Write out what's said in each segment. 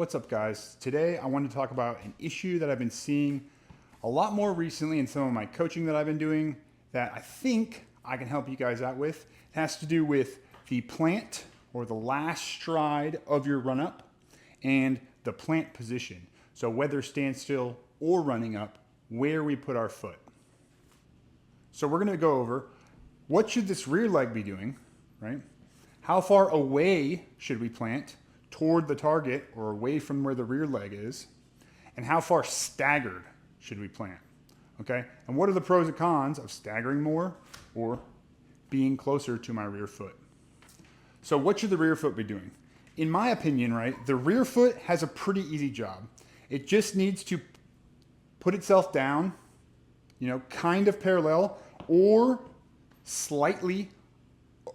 What's up, guys? Today I wanted to talk about an issue that I've been seeing a lot more recently in some of my coaching that I've been doing that I think I can help you guys out with. It has to do with the plant or the last stride of your run up and the plant position. So whether standstill or running up, where we put our foot. So we're going to go over what should this rear leg be doing, right? How far away should we plant toward the target or away from where the rear leg is? And how far staggered should we plant? Okay? And what are the pros and cons of staggering more or being closer to my rear foot? So what should the rear foot be doing? In my opinion, right, the rear foot has a pretty easy job. It just needs to put itself down, kind of parallel or slightly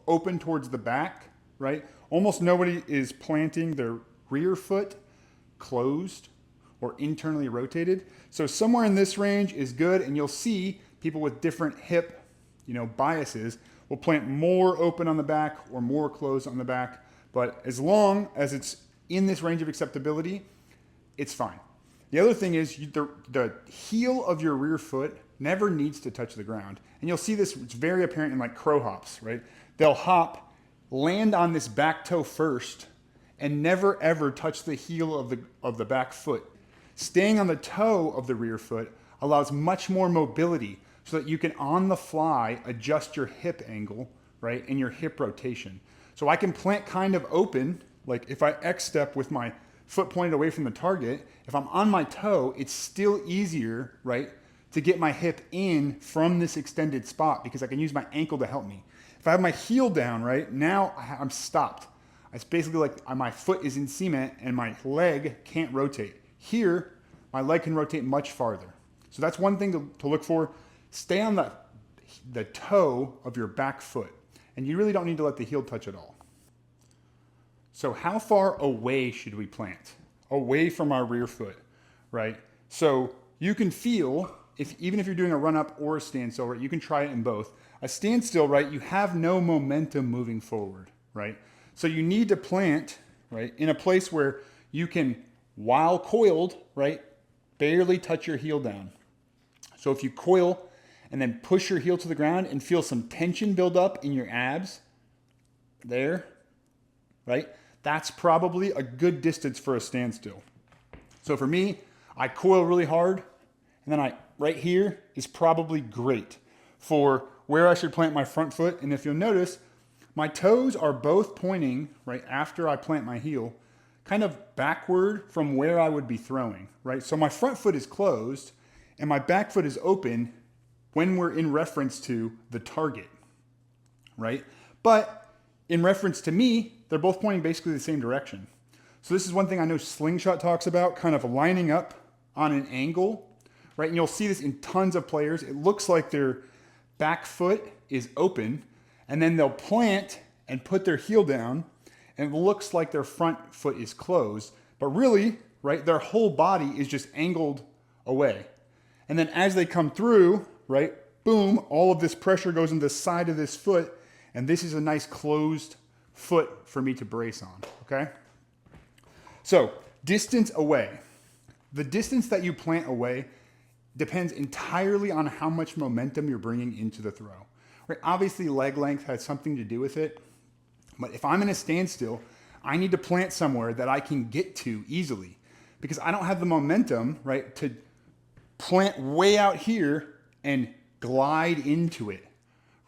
open towards the back, right? Almost nobody is planting their rear foot closed or internally rotated. So somewhere in this range is good, and you'll see people with different hip, biases will plant more open on the back or more closed on the back. But as long as it's in this range of acceptability, it's fine. The other thing is the heel of your rear foot never needs to touch the ground. And you'll see this, it's very apparent in like crow hops, right? They'll hop, land on this back toe first, and never ever touch the heel of the back foot. Staying on the toe of the rear foot allows much more mobility so that you can on the fly adjust your hip angle, right? And your hip rotation. So I can plant kind of open, like if I X step with my foot pointed away from the target, if I'm on my toe, it's still easier, right, to get my hip in from this extended spot because I can use my ankle to help me. If I have my heel down, right, now I'm stopped. It's basically like my foot is in cement and my leg can't rotate. Here, my leg can rotate much farther. So that's one thing to look for. Stay on the toe of your back foot, and you really don't need to let the heel touch at all. So how far away should we plant? Away from our rear foot, right? So you can feel, even if you're doing a run up or a standstill, right, you can try it in both. A standstill, right, you have no momentum moving forward, right? So you need to plant, right, in a place where you can, while coiled, right, barely touch your heel down. So if you coil and then push your heel to the ground and feel some tension build up in your abs, there, right, that's probably a good distance for a standstill. So for me, I coil really hard, and then right here is probably great for where I should plant my front foot. And if you'll notice, my toes are both pointing, right, after I plant my heel, kind of backward from where I would be throwing, right? So my front foot is closed and my back foot is open when we're in reference to the target, right? But in reference to me, they're both pointing basically the same direction. So this is one thing I know Slingshot talks about, kind of lining up on an angle, right? And you'll see this in tons of players. It looks like their back foot is open, and then they'll plant and put their heel down, and it looks like their front foot is closed, but really, right, their whole body is just angled away. And then as they come through, right, boom, all of this pressure goes into the side of this foot, and this is a nice closed foot for me to brace on, okay? So, distance away. The distance that you plant away depends entirely on how much momentum you're bringing into the throw. Right? Obviously, leg length has something to do with it, but if I'm in a standstill, I need to plant somewhere that I can get to easily because I don't have the momentum, right, to plant way out here and glide into it,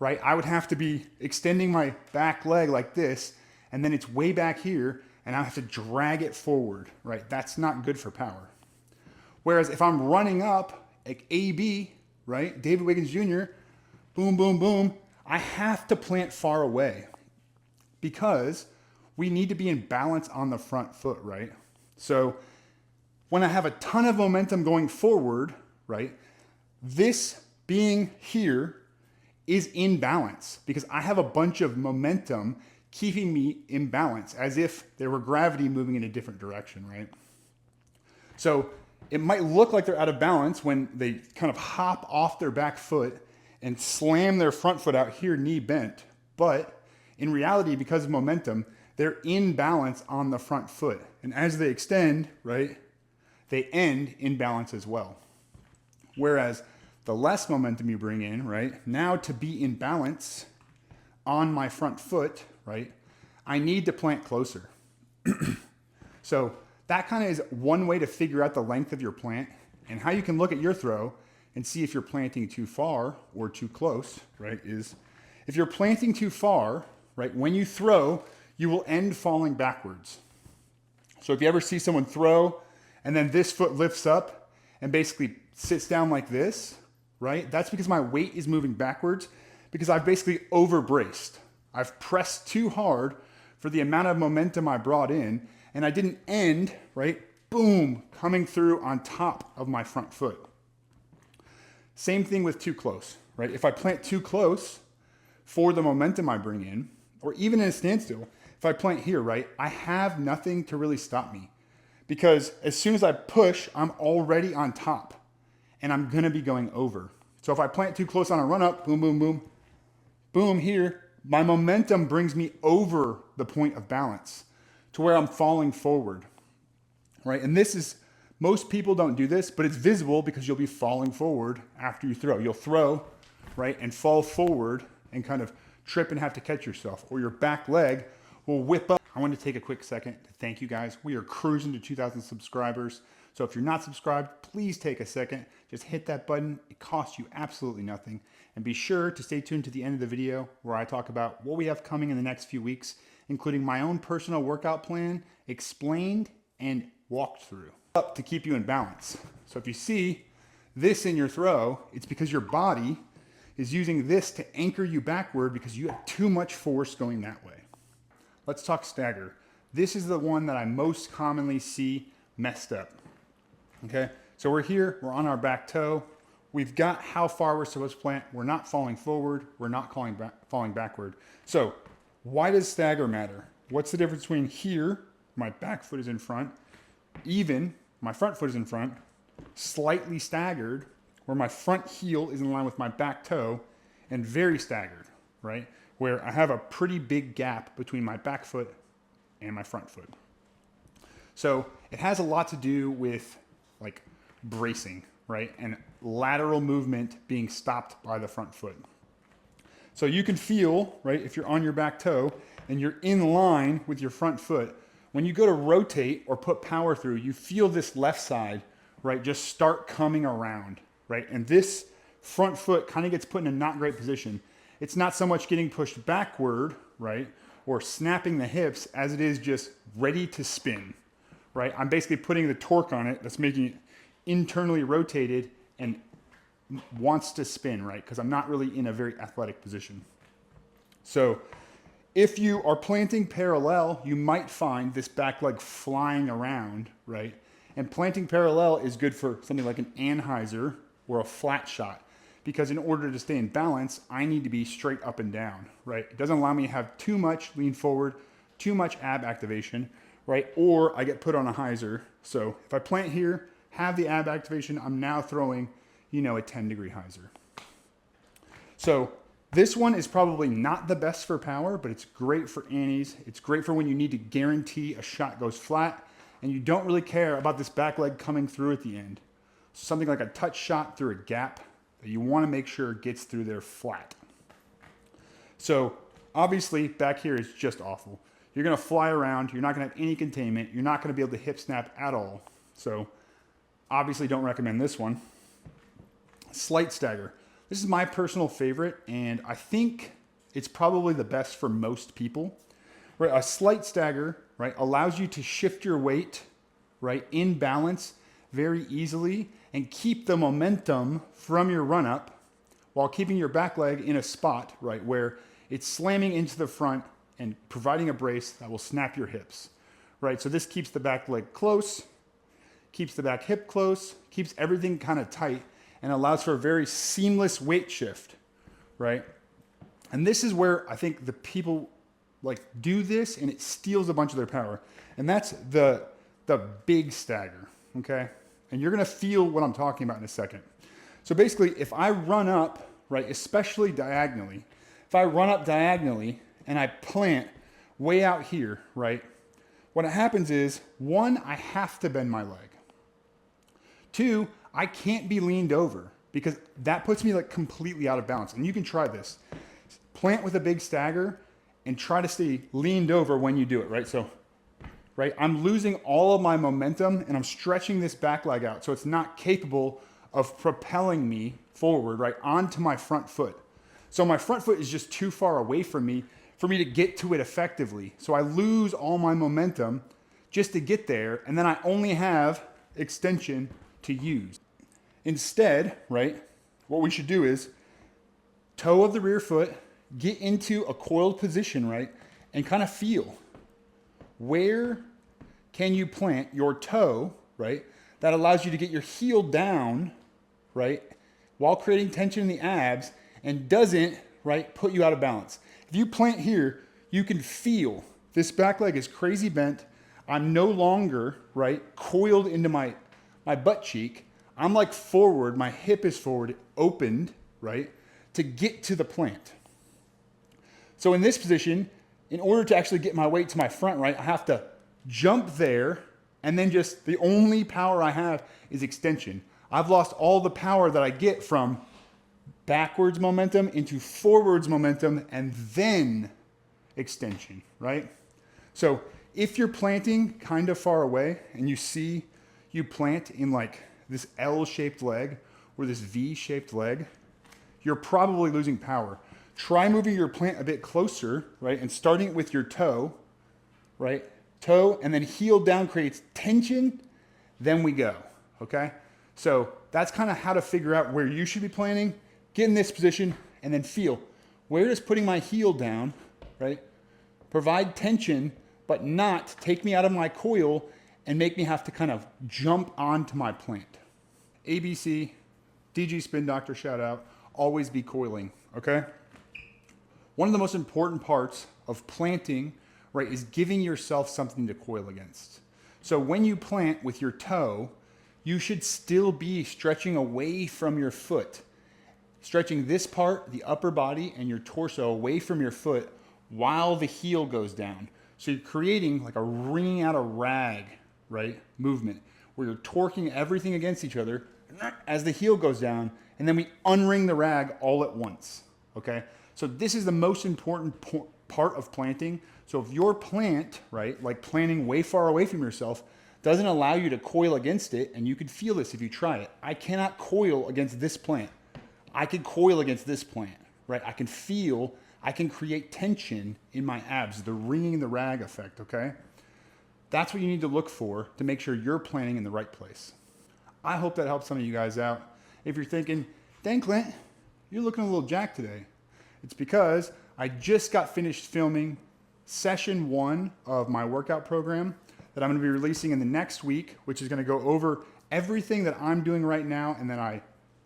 right? I would have to be extending my back leg like this, and then it's way back here, and I have to drag it forward, right? That's not good for power. Whereas if I'm running up, like AB, right, David Wiggins Jr., boom, boom, boom, I have to plant far away because we need to be in balance on the front foot, right? So when I have a ton of momentum going forward, right, this being here is in balance because I have a bunch of momentum keeping me in balance as if there were gravity moving in a different direction, right? So it might look like they're out of balance when they kind of hop off their back foot and slam their front foot out here, knee bent. But in reality, because of momentum, they're in balance on the front foot. And as they extend, right, they end in balance as well. Whereas the less momentum you bring in, right, now to be in balance on my front foot, right, I need to plant closer. So that kind of is one way to figure out the length of your plant and how you can look at your throw and see if you're planting too far or too close, right, is if you're planting too far, right, when you throw, you will end falling backwards. So if you ever see someone throw and then this foot lifts up and basically sits down like this, right, that's because my weight is moving backwards because I've basically over-braced. I've pressed too hard for the amount of momentum I brought in, and I didn't end, right, boom, coming through on top of my front foot. Same thing with too close, right? If I plant too close for the momentum I bring in, or even in a standstill, if I plant here, right, I have nothing to really stop me because as soon as I push, I'm already on top and I'm gonna be going over. So if I plant too close on a run up, boom, boom, boom, boom here, my momentum brings me over the point of balance to where I'm falling forward, right? And this is, most people don't do this, but it's visible because you'll be falling forward after you throw. You'll throw, right, and fall forward and kind of trip and have to catch yourself, or your back leg will whip up. I want to take a quick second to thank you guys. We are cruising to 2,000 subscribers. So if you're not subscribed, please take a second. Just hit that button. It costs you absolutely nothing. And be sure to stay tuned to the end of the video where I talk about what we have coming in the next few weeks, including my own personal workout plan, explained and walked through, up to keep you in balance. So if you see this in your throw, it's because your body is using this to anchor you backward because you have too much force going that way. Let's talk stagger. This is the one that I most commonly see messed up. Okay, so we're here, we're on our back toe. We've got how far we're supposed to plant. We're not falling forward. We're not falling backward. So why does stagger matter? What's the difference between here, my back foot is in front, even my front foot is in front, slightly staggered, where my front heel is in line with my back toe, and very staggered, right? Where I have a pretty big gap between my back foot and my front foot. So it has a lot to do with like bracing, right? And lateral movement being stopped by the front foot. So you can feel, right, if you're on your back toe and you're in line with your front foot, when you go to rotate or put power through, you feel this left side, right, just start coming around, right? And this front foot kind of gets put in a not great position. It's not so much getting pushed backward, right, or snapping the hips as it is just ready to spin, right? I'm basically putting the torque on it that's making it internally rotated and wants to spin, right? Because I'm not really in a very athletic position. So if you are planting parallel, you might find this back leg flying around, right? And planting parallel is good for something like an anhyzer or a flat shot, because in order to stay in balance, I need to be straight up and down, right? It doesn't allow me to have too much lean forward, too much ab activation, right? Or I get put on a hyzer. So if I plant here, have the ab activation, I'm now throwing, you know, a 10-degree hyzer. So this one is probably not the best for power, but it's great for annies. It's great for when you need to guarantee a shot goes flat and you don't really care about this back leg coming through at the end. Something like a touch shot through a gap that you want to make sure gets through there flat. So obviously back here is just awful. You're going to fly around. You're not going to have any containment. You're not going to be able to hip snap at all. So obviously don't recommend this one. Slight stagger. This is my personal favorite, and I think it's probably the best for most people. Right, a slight stagger, right, allows you to shift your weight, right, in balance very easily and keep the momentum from your run up while keeping your back leg in a spot, right, where it's slamming into the front and providing a brace that will snap your hips, right? So this keeps the back leg close, keeps the back hip close, keeps everything kind of tight, and allows for a very seamless weight shift, right? And this is where I think the people like do this and it steals a bunch of their power. And that's the big stagger, okay? And you're gonna feel what I'm talking about in a second. So basically, if I run up, right, especially diagonally, if I run up diagonally and I plant way out here, right? What happens is, one, I have to bend my leg. Two, I can't be leaned over because that puts me like completely out of balance. And you can try this. Plant with a big stagger and try to stay leaned over when you do it, right? So, right, I'm losing all of my momentum and I'm stretching this back leg out so it's not capable of propelling me forward, right, onto my front foot. So my front foot is just too far away from me for me to get to it effectively. So I lose all my momentum just to get there, and then I only have extension to use. Instead, right, what we should do is toe of the rear foot, get into a coiled position, right, and kind of feel where can you plant your toe, right, that allows you to get your heel down, right, while creating tension in the abs and doesn't, right, put you out of balance. If you plant here, you can feel this back leg is crazy bent. I'm no longer, right, coiled into my butt cheek. I'm like forward, my hip is forward, opened, right, to get to the plant. So in this position, in order to actually get my weight to my front, right, I have to jump there, and then just the only power I have is extension. I've lost all the power that I get from backwards momentum into forwards momentum and then extension, right? So if you're planting kind of far away and you see you plant in like this L-shaped leg or this V-shaped leg, you're probably losing power. Try moving your plant a bit closer, right? And starting with your toe, right? Toe and then heel down creates tension, then we go, okay? So that's kind of how to figure out where you should be planting. Get in this position and then feel, where does putting my heel down, right, provide tension, but not take me out of my coil and make me have to kind of jump onto my plant. ABC, DG Spin Doctor shout out, always be coiling, okay? One of the most important parts of planting, right, is giving yourself something to coil against. So when you plant with your toe, you should still be stretching away from your foot. Stretching this part, the upper body and your torso away from your foot while the heel goes down. So you're creating like a wringing out a rag, right, movement where you're torquing everything against each other as the heel goes down, and then we unring the rag all at once, okay? So this is the most important part of planting. So if your plant, right, like planting way far away from yourself, doesn't allow you to coil against it, and you can feel this if you try it. I cannot coil against this plant. I can coil against this plant, right? I can feel, I can create tension in my abs, the wringing the rag effect, okay? That's what you need to look for to make sure you're planting in the right place. I hope that helps some of you guys out. If you're thinking, dang Clint, you're looking a little jacked today. It's because I just got finished filming session 1 of my workout program that I'm gonna be releasing in the next week, which is gonna go over everything that I'm doing right now and that I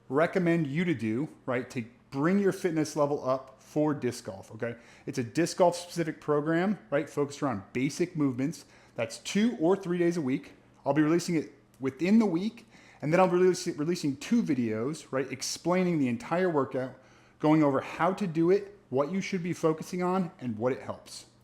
recommend you to do, right, to bring your fitness level up for disc golf, okay? It's a disc golf specific program, right, focused around basic movements. That's 2 or 3 days a week. I'll be releasing it within the week, and then I'll be releasing 2 videos, right, explaining the entire workout, going over how to do it, what you should be focusing on, and what it helps.